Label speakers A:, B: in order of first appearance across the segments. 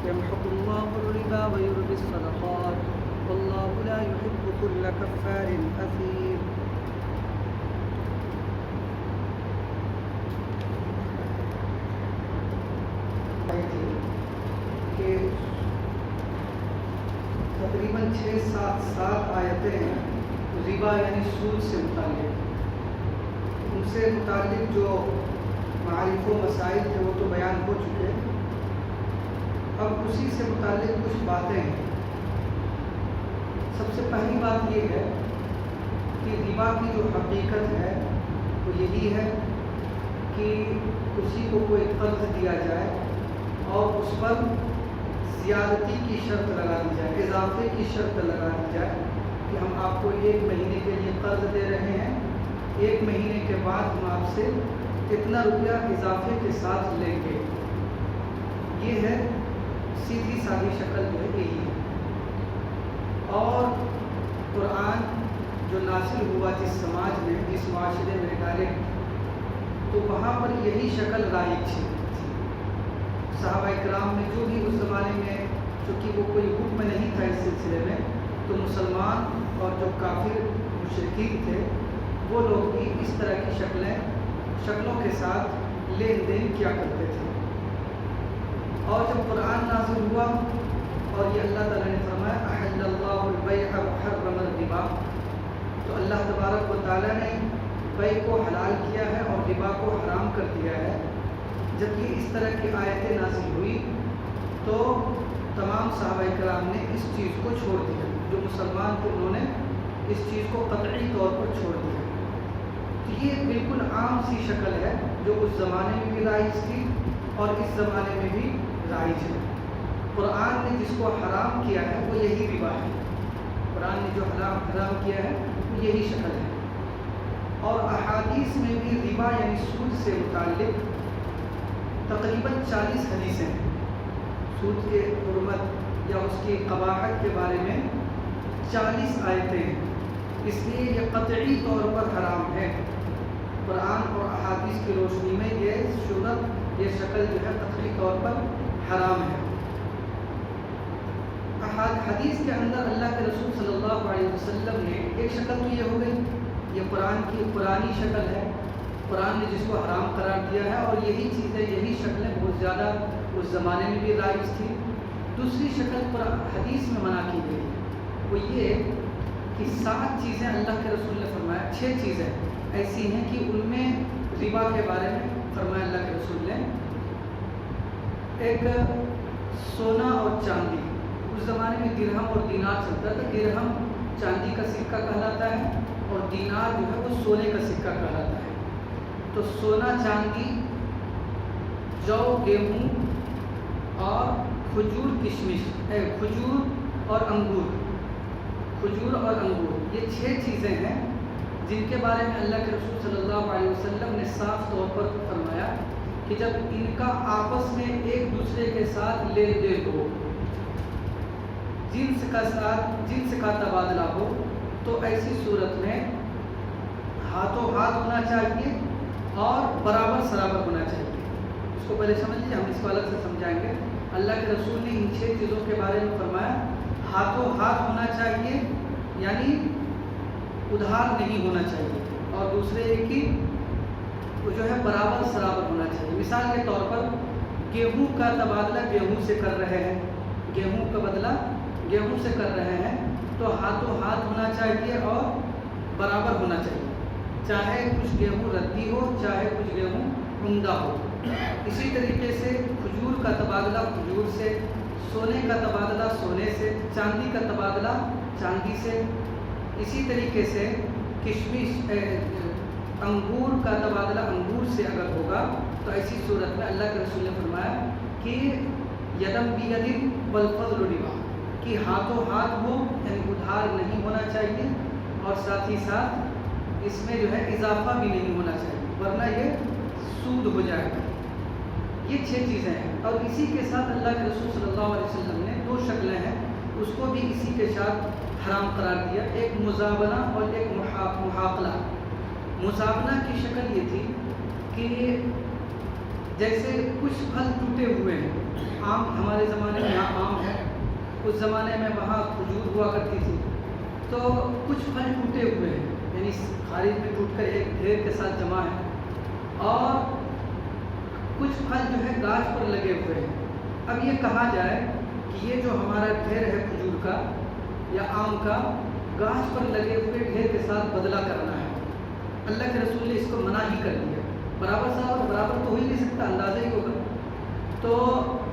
A: يمحق الله الربا ويربي الصدقات والله لا يحب كل كفار أثيم. کہ تقریباً 6-7 آیتیں ہیں ربا یعنی سود سے متعلق. ان سے متعلق جو معارف و مسائل تھے وہ تو بیان ہو چکے. اب اسی سے متعلق کچھ باتیں ہیں. سب سے پہلی بات یہ ہے کہ ربا کی جو حقیقت ہے وہ یہی ہے کہ کسی کو کوئی قرض دیا جائے اور اس پر زیادتی کی شرط لگا دی جائے, اضافے کی شرط لگا دی جائے کہ ہم آپ کو 1 مہینے کے لیے قرض دے رہے ہیں, 1 مہینے کے بعد ہم آپ سے اتنا روپیہ اضافے کے ساتھ لیں گے. یہ ہے سیدھی سادھی شکل جو ہے یہی ہے. اور قرآن جو نازل ہوا جس سماج میں, جس معاشرے میں ڈائریکٹ, تو وہاں پر یہی شکل رائج تھی. صحابہ کرام میں جو بھی اس زمانے میں, چونکہ وہ کوئی حکم نہیں تھا اس سلسلے میں, تو مسلمان اور جو کافر مشرکین تھے وہ لوگ بھی اس طرح کی شکلوں کے ساتھ لین دین کیا کرتے تھے. اور جب قرآن نازل ہوا اور یہ اللہ تعالیٰ نے فرمایا احل اللہ البیع وحرم الربا, تو اللہ تبارک و تعالیٰ نے بیع کو حلال کیا ہے اور ربا کو حرام کر دیا ہے. جب یہ اس طرح کی آیتیں نازل ہوئی تو تمام صحابہ کرام نے اس چیز کو چھوڑ دیا. جو مسلمان تھے انہوں نے اس چیز کو قطعی طور پر چھوڑ دیا. تو یہ بالکل عام سی شکل ہے جو اس زمانے میں بھی رائج تھی اور اس زمانے میں بھی رائج ہے. قرآن نے جس کو حرام کیا ہے وہ یہی ربا ہے. قرآن نے جو حرام کیا ہے وہ یہی شکل ہے. اور احادیث میں بھی ربا یعنی سود سے متعلق تقریباً 40 حدیثیں ہیں. سود کے حرمت یا اس کی قباحت کے بارے میں 40 آیتیں ہیں. اس لیے یہ قطعی طور پر حرام ہے. قرآن اور احادیث کی روشنی میں یہ صورت, یہ شکل جو ہے قطعی طور پر حرام ہے. حدیث کے اندر اللہ کے رسول صلی اللہ علیہ وسلم نے ایک شکل تو یہ ہو گئی, یہ قرآن کی پرانی شکل ہے, قرآن نے جس کو حرام قرار دیا ہے, اور یہی چیزیں, یہی شکلیں بہت زیادہ اس زمانے میں بھی رائج تھی. دوسری شکل حدیث میں منع کی گئی وہ یہ کہ 7 چیزیں اللہ کے رسول نے فرمایا, 6 چیزیں ایسی ہیں کہ ان میں ربا کے بارے میں فرمایا اللہ کے رسول نے. ایک سونا اور چاندی. اس زمانے میں درہم اور دینار چلتا تھا. درہم چاندی کا سکہ کہلاتا ہے اور دینار جو ہے وہ سونے کا سکہ کہلاتا ہے. تو سونا چاندی, جو گیہوں اور کھجور کشمش, کھجور اور انگور, یہ 6 چیزیں ہیں جن کے بارے میں اللہ کے رسول صلی اللہ علیہ وسلم نے صاف طور پر فرمایا کہ جب ان کا آپس میں ایک دوسرے کے ساتھ لین دین ہو, جنس کا تبادلہ ہو, تو ایسی صورت میں ہاتھوں ہاتھ ہونا چاہیے اور برابر سرابر ہونا چاہیے. اس کو پہلے سمجھ لیجیے, ہم اس کو الگ سے سمجھائیں گے. اللہ کے رسول نے ان 6 چیزوں کے بارے میں فرمایا ہاتھوں ہاتھ ہونا چاہیے یعنی ادھار نہیں ہونا چاہیے, اور دوسرے یہ کہ وہ جو ہے برابر سرابر ہونا چاہیے. مثال کے طور پر گیہوں کا تبادلہ گیہوں سے کر رہے ہیں, گیہوں کا بدلہ گیہوں سے کر رہے ہیں, تو ہاتھوں ہاتھ ہونا چاہیے اور برابر ہونا چاہیے, چاہے کچھ گیہوں ردی ہو چاہے کچھ گیہوں عمدہ ہو. اسی طریقے سے کھجور کا تبادلہ کھجور سے, سونے کا تبادلہ سونے سے, چاندی کا تبادلہ چاندی سے. اسی طریقے سے کشمش, انگور کا تبادلہ انگور سے اگر ہوگا تو ایسی صورت میں اللہ کے رسول نے فرمایا کہ یدم بیدن والفضل ربا, کہ ہاتھوں ہاتھ ہو یعنی ادھار نہیں ہونا چاہیے, اور ساتھ ہی ساتھ اس میں جو ہے اضافہ بھی نہیں ہونا چاہیے, ورنہ یہ سود ہو جائے گا. یہ 6 چیزیں ہیں. اور اسی کے ساتھ اللہ کے رسول صلی اللہ علیہ وسلم نے 2 شکلیں ہیں, اس کو بھی اسی کے ساتھ حرام قرار دیا, ایک مزابنہ اور ایک محاقلہ. مزابنہ کی شکل یہ تھی کہ جیسے کچھ پھل ٹوٹے ہوئے ہیں, آم ہمارے زمانے میں اس زمانے میں وہاں کھجور ہوا کرتی تھی، تو کچھ پھل ٹوٹے ہوئے ہیں، یعنی خارج میں ٹوٹ کر ایک ڈھیر کے ساتھ جمع ہے، اور کچھ پھل جو ہے گاچھ پر لگے ہوئے ہیں۔ اب یہ کہا جائے کہ یہ جو ہمارا ڈھیر ہے کھجور کا یا آم کا، گاچھ پر لگے ہوئے ڈھیر کے ساتھ بدلہ کرنا ہے، اللہ کے رسول نے اس کو منع ہی کر دیا۔ برابر تو ہو ہی نہیں سکتا، اندازہ ہی ہوگا، تو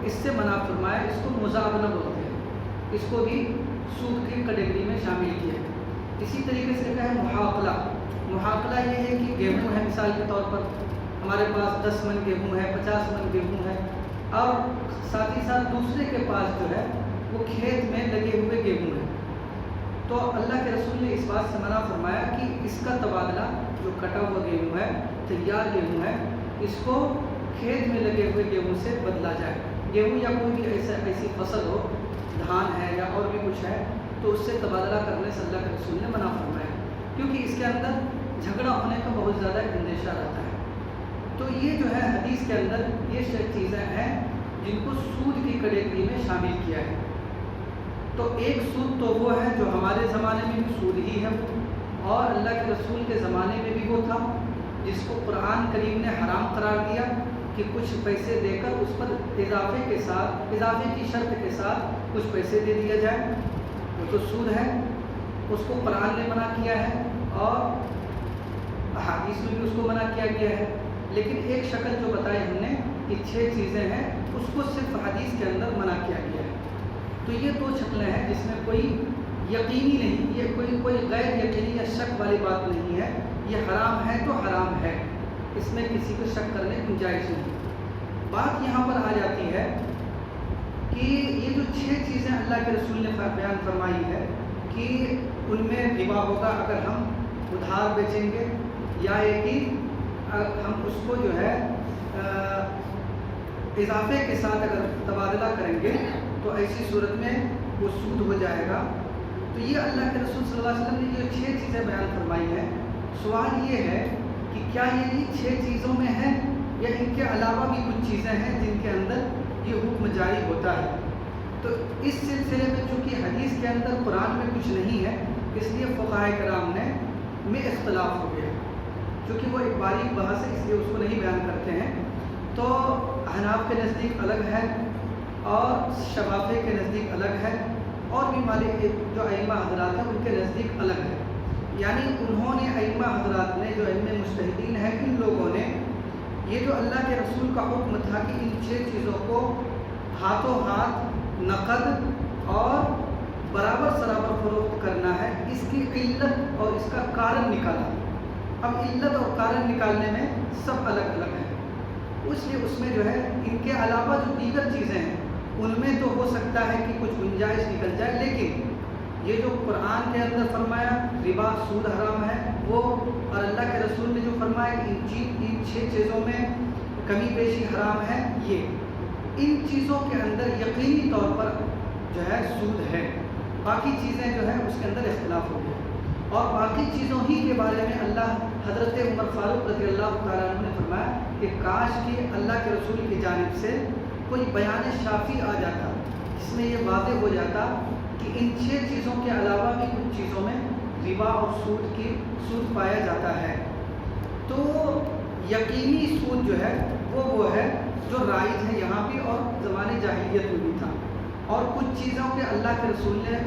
A: اس سے منع فرمایا۔ اس کو مزابنہ بولتے ہیں، اس کو بھی سود کی کیٹیگری میں شامل کیا ہے۔ اسی طریقے سے کیا ہے محاقلہ۔ محاقلہ یہ ہے کہ گیہوں ہے، مثال کے طور پر ہمارے پاس 10 من گیہوں ہے، 50 من گیہوں ہے، اور ساتھ ہی ساتھ دوسرے کے پاس جو ہے وہ کھیت میں لگے ہوئے گیہوں ہے، تو اللہ کے رسول نے اس بات سے منع فرمایا کہ اس کا تبادلہ، جو کٹا ہوا گیہوں ہے، تیار گیہوں ہے، اس کو کھیت میں لگے ہوئے گیہوں سے بدلا جائے۔ گیہوں یا کوئی بھی ایسی فصل ہو، دھان ہے یا اور بھی کچھ ہے، تو اس سے تبادلہ کرنے سے اللہ کے رسول نے منع فرمایا، کیونکہ اس کے اندر جھگڑا ہونے کا بہت زیادہ اندیشہ رہتا ہے۔ تو یہ جو ہے حدیث کے اندر یہ چیزیں ہیں جن کو سود کی کیٹیگری میں شامل کیا ہے۔ تو ایک سود تو وہ ہے جو ہمارے زمانے میں بھی سود ہی ہے، اور اللہ کے رسول کے زمانے میں بھی وہ تھا، جس کو قرآن کریم نے حرام قرار دیا کہ کچھ پیسے دے کر اس پر اضافے کی شرط کے ساتھ کچھ پیسے دے دیا جائے، وہ تو سود ہے، اس کو قرآن نے منع کیا ہے اور احادیث میں بھی اس کو منع کیا گیا ہے۔ لیکن ایک شکل جو بتائی ہم نے کہ 6 چیزیں ہیں، اس کو صرف حدیث کے اندر منع کیا گیا ہے۔ تو یہ 2 شکلیں ہیں جس میں کوئی یقینی نہیں، یہ کوئی غیر یقینی یا شک والی بات نہیں ہے، یہ حرام ہے تو حرام ہے، اس میں کسی کو شک کرنے کی گنجائش نہیں۔ بات یہاں پر آ جاتی ہے کہ یہ جو 6 چیزیں اللہ کے رسول نے بیان فرمائی ہے کہ ان میں ربا ہوگا اگر ہم ادھار بیچیں گے، یا یہ کہ ہم اس کو جو ہے اضافے کے ساتھ اگر تبادلہ کریں گے تو ایسی صورت میں وہ سود ہو جائے گا۔ تو یہ اللہ کے رسول صلی اللہ علیہ وسلم نے یہ 6 چیزیں بیان فرمائی ہیں۔ سوال یہ ہے کہ کیا یہ 6 چیزوں میں ہے یا ان کے علاوہ بھی کچھ چیزیں ہیں جن کے اندر یہ حکم جاری ہوتا ہے؟ تو اس سلسلے میں چونکہ حدیث کے اندر قرآن میں کچھ نہیں ہے، اس لیے فقہاء کرام میں اختلاف ہو گیا، چونکہ وہ ایک باریک بحث ہے، اس لیے اس کو نہیں بیان کرتے ہیں۔ تو احناف کے نزدیک الگ ہے اور شفافی کے نزدیک الگ ہے، اور بھی مالک جو ائمہ حضرات ہیں ان کے نزدیک الگ ہے۔ یعنی انہوں نے ائمہ حضرات نے جو علم مجتہدین ہیں، ان لوگوں نے یہ جو اللہ کے رسول کا حکم تھا کہ ان 6 چیزوں کو ہاتھوں ہاتھ نقد اور برابر فروخت کرنا ہے، اس کی علت اور اس کا کارن نکالا۔ اب علت اور کارن نکالنے میں سب الگ الگ ہیں، اس لیے اس میں جو ہے ان کے علاوہ جو دیگر چیزیں ہیں ان میں تو ہو سکتا ہے کہ کچھ گنجائش نکل جائے، لیکن یہ جو قرآن کے اندر فرمایا ربا سود حرام ہے وہ، اور اللہ کے رسول نے جو فرمایا کہ ان 6 چیزوں میں کمی بیشی حرام ہے، یہ ان چیزوں کے اندر یقینی طور پر جو ہے سود ہے۔ باقی چیزیں جو ہے اس کے اندر اختلاف ہو گیا، اور باقی چیزوں ہی کے بارے میں حضرت عمر فاروق رضی اللہ تعالیٰ عنہ نے فرمایا کہ کاش کہ اللہ کے رسول کی جانب سے کوئی بیان شافی آ جاتا جس میں یہ واضح ہو جاتا کہ ان 6 چیزوں کے علاوہ بھی کچھ چیزوں میں ربا اور سود پایا جاتا ہے۔ تو یقینی سود جو ہے وہ ہے جو رائج ہے یہاں بھی اور زمانے جاہلیت میں بھی تھا، اور کچھ چیزوں کے اللہ کے رسول نے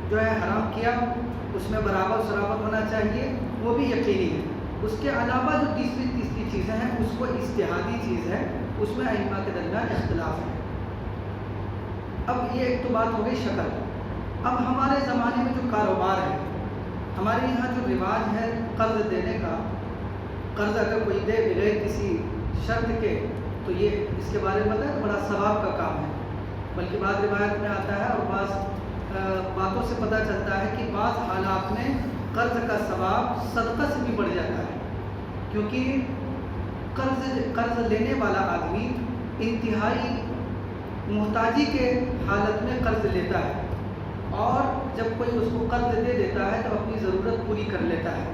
A: جو ہے حرام کیا، اس میں برابر ہونا چاہیے، وہ بھی یقینی ہے۔ اس کے علاوہ جو تیسری چیزیں ہیں اس کو اجتہادی چیز ہے، اس میں ائمہ کے درمیان اختلاف ہے۔ اب یہ ایک تو بات ہو گئی شکل۔ اب ہمارے زمانے میں جو کاروبار ہے، ہمارے یہاں جو رواج ہے قرض دینے کا، قرض اگر کوئی دے بغیر کسی شرط کے تو یہ اس کے بارے میں بڑا ثواب کا کام ہے، بلکہ بعض روایت میں آتا ہے اور بعض باتوں سے پتہ چلتا ہے کہ بعض حالات میں قرض کا ثواب صدقہ سے بھی بڑھ جاتا ہے، کیونکہ قرض لینے والا آدمی انتہائی محتاجی کے حالت میں قرض لیتا ہے، اور جب کوئی اس کو قرض دے دیتا ہے تو اپنی ضرورت پوری کر لیتا ہے،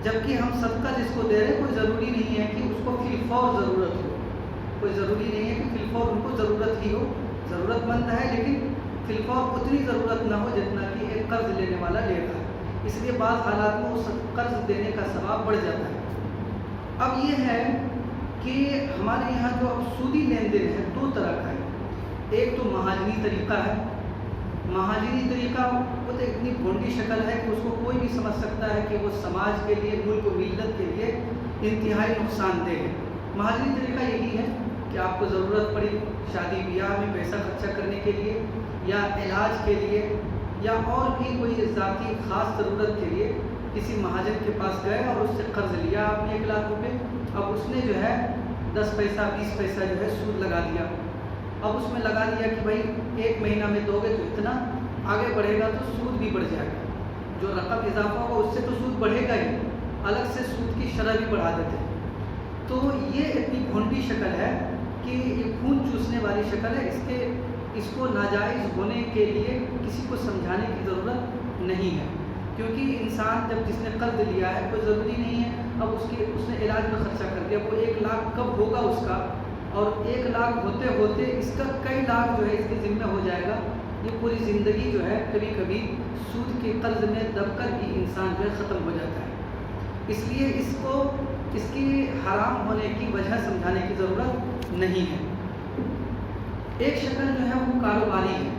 A: جبکہ ہم صدقہ جس کو دے رہے کوئی ضروری نہیں ہے کہ اس کو فی الفور ضرورت ہو، کوئی ضروری نہیں ہے کہ فی الفور ان کو ضرورت ہی ہو، ضرورت مند ہے لیکن فی الفور اتنی ضرورت نہ ہو جتنا کہ ایک قرض لینے والا لے رہا ہے، اس لیے بعض حالات میں اس قرض دینے کا ثواب بڑھ جاتا ہے۔ اب یہ ہے کہ ہمارے یہاں جو اب سودی لین دین ہے دو طرح کا ہے، ایک تو مہاجنی طریقہ ہے۔ مہاجنی طریقہ وہ تو اتنی بھونڈی شکل ہے کہ اس کو کوئی بھی سمجھ سکتا ہے کہ وہ سماج کے لیے، ملک و ملت کے لیے انتہائی نقصان دہ ہے۔ مہاجنی طریقہ یہی ہے کہ آپ کو ضرورت پڑی شادی بیاہ میں پیسہ خرچہ کرنے کے لیے، یا علاج کے لیے، یا اور بھی کوئی ذاتی خاص ضرورت کے لیے کسی مہاجن کے پاس گئے اور اس سے قرض لیا آپ نے 1 لاکھ روپے۔ اب اس نے جو ہے 10 پیسہ 20 پیسہ جو ہے سود لگا دیا۔ اب اس میں لگا دیا کہ بھائی 1 مہینہ میں دو گے تو اتنا، آگے بڑھے گا تو سود بھی بڑھ جائے گا، جو رقم اضافہ ہوگا اس سے تو سود بڑھے گا ہی، الگ سے سود کی شرح بھی بڑھا دیتے ہیں۔ تو یہ اتنی بھونڈی شکل ہے کہ یہ خون چوسنے والی شکل ہے، اس کو ناجائز ہونے کے لیے کسی کو سمجھانے کی ضرورت نہیں ہے، کیونکہ انسان جب جس نے قرض لیا ہے کوئی ضروری نہیں ہے اب اس نے علاج میں خرچہ کر دیا، وہ 1 لاکھ کب ہوگا اس کا، اور 1 لاکھ ہوتے ہوتے اس کا کئی لاکھ جو ہے اس کے ذمہ ہو جائے گا۔ یہ پوری زندگی جو ہے کبھی کبھی سود کے قرض میں دب کر بھی انسان جو ہے ختم ہو جاتا ہے۔ اس لیے اس کی حرام ہونے کی وجہ سمجھانے کی ضرورت نہیں ہے۔ ایک شکل جو ہے وہ کاروباری ہے۔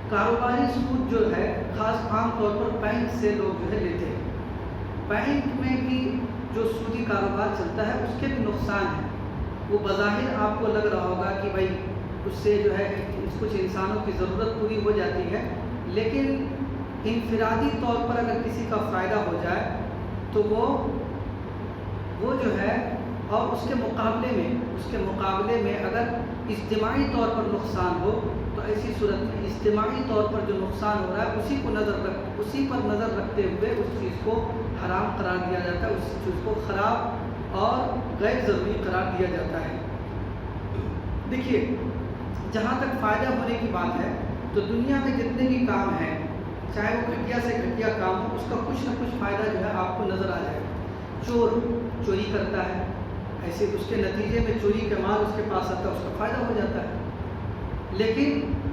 A: کاروباری سود جو ہے خاص عام طور پر بینک سے لوگ جو ہے لیتے ہیں۔ بینک میں بھی جو سودی کاروبار چلتا ہے اس کے بھی نقصان ہے۔ وہ بظاہر آپ کو لگ رہا ہوگا کہ بھائی اس سے جو ہے کچھ انسانوں کی ضرورت پوری ہو جاتی ہے، لیکن انفرادی طور پر اگر کسی کا فائدہ ہو جائے تو وہ جو ہے، اور اس کے مقابلے میں اگر اجتماعی طور پر نقصان ہو تو ایسی صورت میں اجتماعی طور پر جو نقصان ہو رہا ہے اسی پر نظر رکھتے ہوئے اس چیز کو حرام قرار دیا جاتا ہے، اس چیز کو خراب اور غیر ضروری قرار دیا جاتا ہے۔ دیکھیے، جہاں تک فائدہ ہونے کی بات ہے تو دنیا میں جتنے بھی کام ہیں، چاہے وہ گھٹیا سے گھٹیا کام ہو، اس کا کچھ نہ کچھ فائدہ جو ہے آپ کو نظر آ جائے گا۔ چوری کرتا ہے، ایسے اس کے نتیجے میں چوری کا مال اس کے پاس آتا ہے، اس کا فائدہ ہو جاتا ہے، لیکن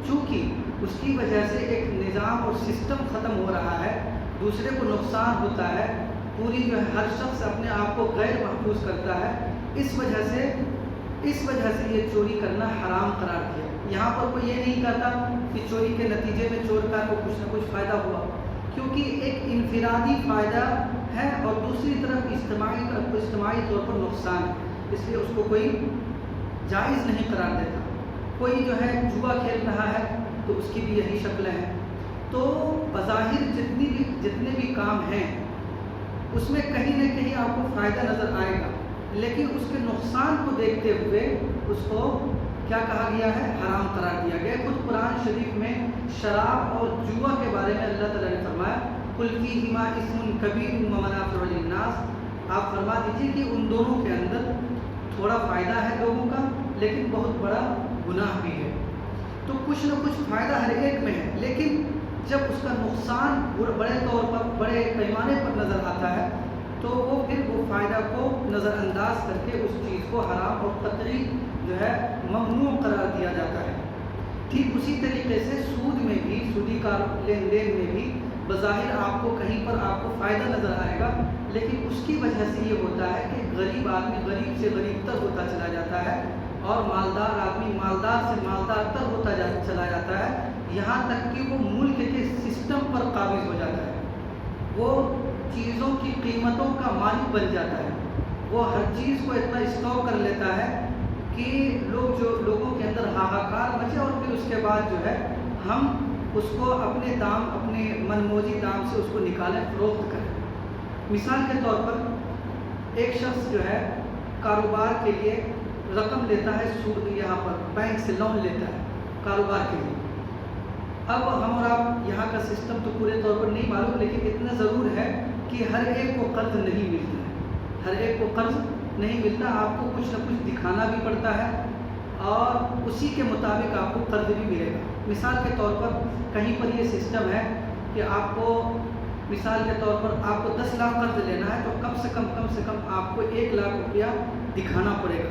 A: چونکہ اس کی وجہ سے ایک نظام اور سسٹم ختم ہو رہا ہے، دوسرے کو نقصان ہوتا ہے، پوری جو ہے ہر شخص اپنے آپ کو غیر محفوظ کرتا ہے، اس وجہ سے یہ چوری کرنا حرام قرار کیا۔ یہاں پر کوئی یہ نہیں کہتا کہ چوری کے نتیجے میں چور کا کو کچھ نہ کچھ فائدہ ہوا، کیونکہ ایک انفرادی فائدہ ہے اور دوسری طرف اجتماعی طور پر نقصان ہے، اس لیے اس کو کوئی جائز نہیں قرار دیتا۔ کوئی جو ہے جوا کھیل رہا ہے تو اس کی بھی یہی شکل ہے۔ تو بظاہر جتنے بھی کام ہیں اس میں کہیں نہ کہیں آپ کو فائدہ نظر آئے گا، لیکن اس کے نقصان کو دیکھتے ہوئے اس کو کیا کہا گیا ہے؟ حرام قرار دیا گیا۔ خود قرآن شریف میں شراب اور جوا کے بارے میں اللہ تعالیٰ نے فرمایا قُلْ فِيهِمَا اسْمٌ كَبِيرٌ وَمَنَافِعُ لِلنَّاسِ، آپ فرما دیجیے کہ ان دونوں کے اندر تھوڑا فائدہ ہے لوگوں کا، لیکن بہت بڑا گناہ بھی ہے۔ تو کچھ نہ کچھ فائدہ ہر ایک میں ہے، لیکن جب اس کا نقصان بڑے طور پر، بڑے پیمانے پر نظر آتا ہے تو وہ پھر وہ فائدہ کو نظر انداز کر کے اس چیز کو حرام اور قطعی جو ہے ممنوع قرار دیا جاتا ہے۔ ٹھیک اسی طریقے سے سود میں بھی، سودی کا لین دین میں بھی بظاہر آپ کو کہیں پر آپ کو فائدہ نظر آئے گا، لیکن اس کی وجہ سے یہ ہوتا ہے کہ غریب آدمی غریب سے غریب تر ہوتا چلا جاتا ہے، اور مالدار آدمی مالدار سے مالدار تر ہوتا چلا جاتا ہے، یہاں تک کہ وہ ملک کے سسٹم پر قابض ہو جاتا ہے، وہ چیزوں کی قیمتوں کا مالک بن جاتا ہے، وہ ہر چیز کو اتنا اسٹاک کر لیتا ہے کہ لوگوں کے اندر ہاہاکار مچے، اور پھر اس کے بعد جو ہے ہم اس کو اپنے من موجی دام سے اس کو نکالیں، فروخت کریں۔ مثال کے طور پر ایک شخص جو ہے کاروبار کے لیے رقم لیتا ہے، سود یہاں پر بینک سے لون لیتا ہے کاروبار کے لیے۔ اب ہم اور آپ یہاں کا سسٹم تو پورے طور پر نہیں معلوم، لیکن اتنا ضرور ہے کہ ہر ایک کو قرض نہیں ملتا ہے، ہر ایک کو قرض نہیں ملتا، آپ کو کچھ نہ کچھ دکھانا بھی پڑتا ہے اور اسی کے مطابق آپ کو قرض بھی ملے گا۔ مثال کے طور پر کہیں پر یہ سسٹم ہے کہ آپ کو مثال کے طور پر آپ کو 10 لاکھ قرض لینا ہے تو کم سے کم آپ کو 1 لاکھ روپیہ دکھانا پڑے گا،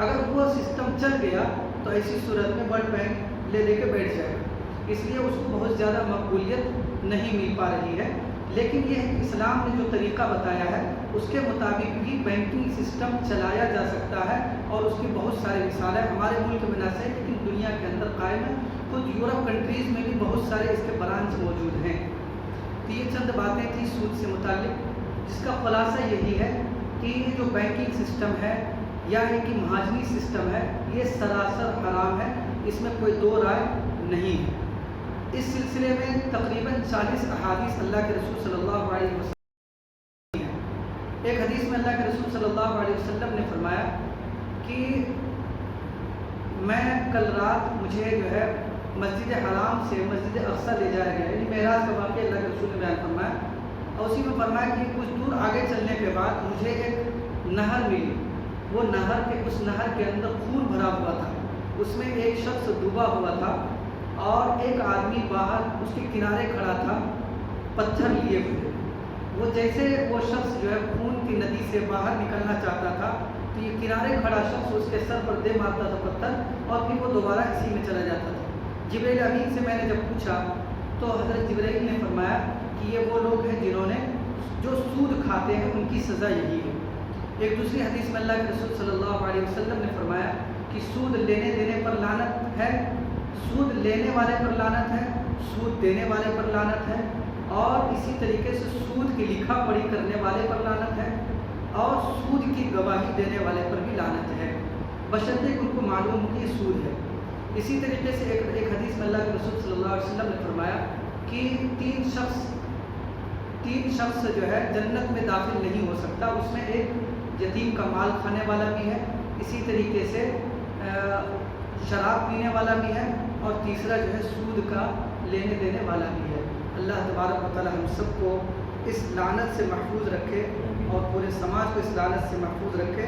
A: اگر وہ سسٹم چل گیا تو ایسی صورت میں ورلڈ بینک لے کے بیٹھ جائے گا، اس لیے اس کو بہت زیادہ مقبولیت نہیں مل پا رہی ہے۔ لیکن یہ اسلام نے جو طریقہ بتایا ہے اس کے مطابق بھی بینکنگ سسٹم چلایا جا سکتا ہے، اور اس کی بہت ساری مثالیں ہمارے ملک میں نہ سے لیکن دنیا کے اندر قائم ہیں۔ خود یورپ کنٹریز میں بھی بہت سارے اس کے برانچ موجود ہیں۔ تو یہ چند باتیں تھیں سود سے متعلق، جس کا خلاصہ یہی ہے کہ یہ جو بینکنگ سسٹم ہے یا یہ کہ مہاجنی سسٹم ہے یہ سراسر حرام ہے، اس میں کوئی دو رائے نہیں ہے۔ اس سلسلے میں تقریباً 40 احادیث اللہ کے رسول صلی اللہ علیہ وسلم ہیں۔ ایک حدیث میں اللہ کے رسول صلی اللہ علیہ وسلم نے فرمایا کہ میں کل رات مجھے جو ہے مسجد حرام سے مسجد اقصی لے جایا گیا، یعنی معراج کا واقعہ اللہ کے رسول نے بیان فرمایا، اور اسی میں فرمایا کہ کچھ دور آگے چلنے کے بعد مجھے ایک نہر ملی، وہ نہر کے اس نہر کے اندر خون بھرا ہوا تھا، اس میں ایک شخص ڈوبا ہوا تھا اور ایک آدمی باہر اس کے کنارے کھڑا تھا پتھر لیے ہوئے۔ وہ جیسے وہ شخص جو ہے خون کی ندی سے باہر نکلنا چاہتا تھا تو یہ کنارے کھڑا شخص اس کے سر پر دے مارتا تھا پتھر، اور پھر وہ دوبارہ اسی میں چلا جاتا تھا۔ جبرائیل امین سے میں نے جب پوچھا تو حضرت جبرائیل نے فرمایا کہ یہ وہ لوگ ہیں جنہوں نے جو سود کھاتے ہیں ان کی سزا یہی ہے۔ ایک دوسری حدیث میں اللہ کے رسول صلی اللہ علیہ وسلم نے فرمایا کہ سود لینے دینے پر لعنت ہے، سود لینے والے پر لعنت ہے، سود دینے والے پر لعنت ہے، اور اسی طریقے سے سود کی لکھا پڑھی کرنے والے پر لعنت ہے، اور سود کی گواہی دینے والے پر بھی لعنت ہے، بشرطے کہ ان کو معلوم کہ یہ سود ہے۔ اسی طریقے سے ایک حدیث میں اللہ کے رسول صلی اللہ علیہ وسلم نے فرمایا کہ تین شخص جو ہے جنت میں داخل نہیں ہو سکتا، اس میں ایک یتیم کا مال کھانے والا بھی ہے، اسی طریقے سے شراب پینے والا بھی ہے، اور تیسرا جو ہے سود کا لینے دینے والا بھی ہے۔ اللہ تبارک و تعالی ہم سب کو اس لعنت سے محفوظ رکھے اور پورے سماج کو اس لعنت سے محفوظ رکھے،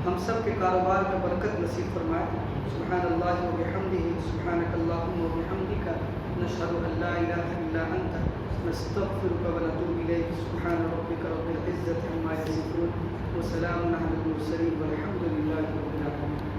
A: ہم سب کے کاروبار میں برکت نصیب فرمائے۔ سبحان اللہ و بحمدہ، سبحانک اللہم و بحمدک، نشہد ان لا الہ الا انت، نستغفرک و نتوب الیک۔ سبحان ربک رب العزة عما یصفون، وسلام علی المرسلین، والحمد للہ رب العالمین۔